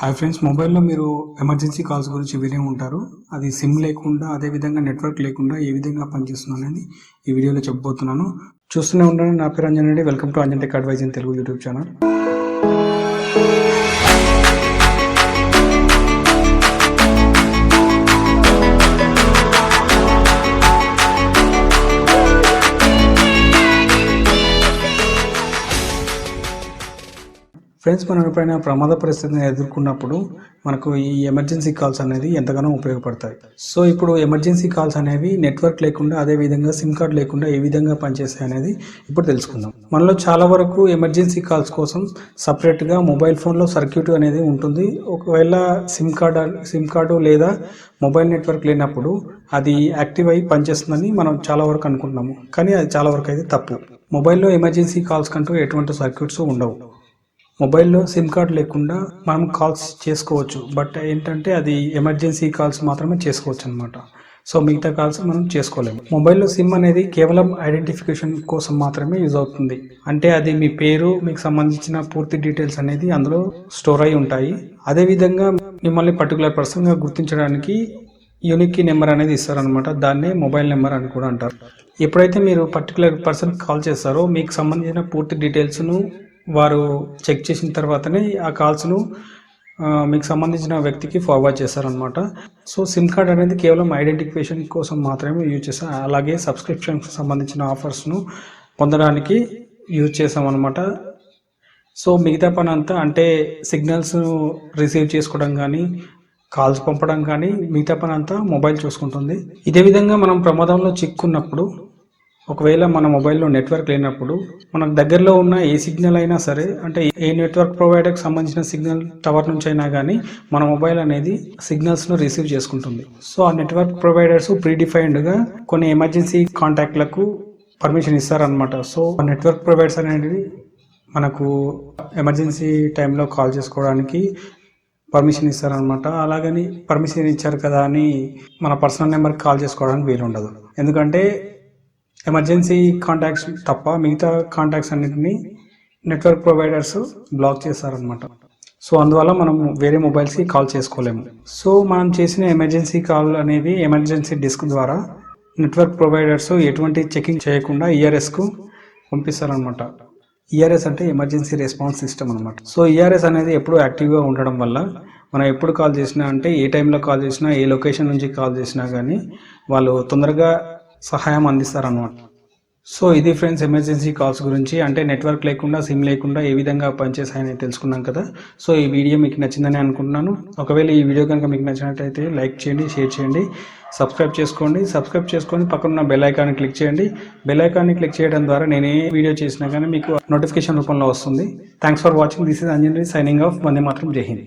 Hi friends, మొబైల్లో మీరు emergency calls గురించి వినే ఉంటారు. అది సిమ్ లేకుండా, అదేవిధంగా నెట్వర్క్ లేకుండా ఏ విధంగా పనిచేస్తుంది అనేది ఈ వీడియోలో చెప్పబోతున్నాను. చూస్తూనే ఉండండి. నా పేరు అంజన్ అండి. Welcome to Anjan tech advice in Telugu YouTube channel. Friends, మనం ఎప్పుడైనా ప్రమాద పరిస్థితిని ఎదుర్కొన్నప్పుడు మనకు ఈ ఎమర్జెన్సీ కాల్స్ అనేది ఎంతగానో ఉపయోగపడతాయి. సో ఇప్పుడు ఎమర్జెన్సీ కాల్స్ అనేవి నెట్వర్క్ లేకుండా, అదేవిధంగా సిమ్ కార్డ్ లేకుండా ఏ విధంగా పనిచేస్తాయి అనేది ఇప్పుడు తెలుసుకుందాం. మనలో చాలా వరకు ఎమర్జెన్సీ కాల్స్ కోసం సపరేట్గా మొబైల్ ఫోన్లో సర్క్యూట్ అనేది ఉంటుంది. ఒకవేళ సిమ్ కార్డు లేదా మొబైల్ నెట్వర్క్ లేనప్పుడు అది యాక్టివ్ అయ్యి పనిచేస్తుందని మనం చాలా వరకు అనుకుంటున్నాము, కానీ అది చాలా వరకు అయితే తప్పు. మొబైల్లో ఎమర్జెన్సీ కాల్స్ కంటూ ఎటువంటి సర్క్యూట్స్ ఉండవు. మొబైల్లో సిమ్ కార్డ్ లేకుండా మనం కాల్స్ చేసుకోవచ్చు, బట్ ఏంటంటే అది ఎమర్జెన్సీ కాల్స్ మాత్రమే చేసుకోవచ్చు అనమాట. సో మిగతా కాల్స్ మనం చేసుకోలేము. మొబైల్లో సిమ్ అనేది కేవలం ఐడెంటిఫికేషన్ కోసం మాత్రమే యూజ్ అవుతుంది. అంటే అది మీ పేరు, మీకు సంబంధించిన పూర్తి డీటెయిల్స్ అనేది అందులో స్టోర్ అయి ఉంటాయి. అదేవిధంగా మిమ్మల్ని పర్టికులర్ పర్సన్గా గుర్తించడానికి యూనిక్ నెంబర్ అనేది ఇస్తారనమాట. దాన్నే మొబైల్ నెంబర్ అని కూడా అంటారు. ఎప్పుడైతే మీరు పర్టికులర్ పర్సన్ కాల్ చేస్తారో మీకు సంబంధించిన పూర్తి డీటెయిల్స్ను వారు చెక్ చేసిన తర్వాతనే ఆ కాల్స్ను మీకు సంబంధించిన వ్యక్తికి ఫార్వర్డ్ చేస్తారనమాట. సో సిమ్ కార్డ్ అనేది కేవలం ఐడెంటిఫికేషన్ కోసం మాత్రమే యూజ్ చేస్తాం. అలాగే సబ్స్క్రిప్షన్కి సంబంధించిన ఆఫర్స్ను పొందడానికి యూజ్ చేస్తామన్నమాట. సో మిగతా పని అంతా అంటే సిగ్నల్స్ను రిసీవ్ చేసుకోవడం కానీ, కాల్స్ పంపడం కానీ, మిగతా పని అంతా మొబైల్ చూసుకుంటుంది. ఇదే విధంగా మనం ప్రమాదంలో చిక్కున్నప్పుడు, ఒకవేళ మన మొబైల్లో నెట్వర్క్ లేనప్పుడు మనకు దగ్గరలో ఉన్న ఏ సిగ్నల్ అయినా సరే, అంటే ఏ నెట్వర్క్ ప్రొవైడర్కి సంబంధించిన సిగ్నల్ టవర్ నుంచి అయినా కానీ మన మొబైల్ అనేది సిగ్నల్స్ను రిసీవ్ చేసుకుంటుంది. సో ఆ నెట్వర్క్ ప్రొవైడర్స్ ప్రీడిఫైన్డ్గా కొన్ని ఎమర్జెన్సీ కాంటాక్ట్లకు పర్మిషన్ ఇస్తారనమాట. సో ఆ నెట్వర్క్ ప్రొవైడర్స్ అనేది మనకు ఎమర్జెన్సీ టైంలో కాల్ చేసుకోవడానికి పర్మిషన్ ఇస్తారనమాట. అలాగని పర్మిషన్ ఇచ్చారు కదా అని మన పర్సనల్ నెంబర్కి కాల్ చేసుకోవడానికి వీలు ఉండదు. ఎందుకంటే ఎమర్జెన్సీ కాంటాక్ట్స్ తప్ప మిగతా కాంటాక్ట్స్ అన్నింటినీ నెట్వర్క్ ప్రొవైడర్స్ బ్లాక్ చేస్తారనమాట. సో అందువల్ల మనం వేరే మొబైల్స్కి కాల్ చేసుకోలేము. సో మనం చేసిన ఎమర్జెన్సీ కాల్ అనేది ఎమర్జెన్సీ డిస్క్ ద్వారా నెట్వర్క్ ప్రొవైడర్స్ ఎటువంటి చెకింగ్ చేయకుండా ఈఆర్ఎస్కు పంపిస్తారనమాట. ఈఆర్ఎస్ అంటే ఎమర్జెన్సీ రెస్పాన్స్ సిస్టమ్ అనమాట. సో ఈఆర్ఎస్ అనేది ఎప్పుడు యాక్టివ్గా ఉండడం వల్ల మనం ఎప్పుడు కాల్ చేసినా, అంటే ఏ టైంలో కాల్ చేసినా, ఏ లొకేషన్ నుంచి కాల్ చేసినా కానీ వాళ్ళు తొందరగా సహాయం అందిస్తారన్నమాట. సో ఇది ఫ్రెండ్స్ ఎమర్జెన్సీ కాల్స్ గురించి. అంటే నెట్వర్క్ లేకుండా, సిమ్ లేకుండా ఏ విధంగా పనిచేస్తాయని తెలుసుకున్నాం కదా. సో ఈ వీడియో మీకు నచ్చిందని అనుకుంటున్నాను. ఒకవేళ ఈ వీడియో కనుక మీకు నచ్చినట్టయితే లైక్ చేయండి, షేర్ చేయండి, సబ్స్క్రైబ్ చేసుకొని పక్కన బెల్ ఐకాన్ని క్లిక్ చేయండి. బెల్ ఐకాన్ని క్లిక్ చేయడం ద్వారా నేను ఏ వీడియో చేసినా కానీ మీకు నోటిఫికేషన్ రూపంలో వస్తుంది. Thanks for watching. This is Anjan signing off. వందే మాత్రం. జై హింద్.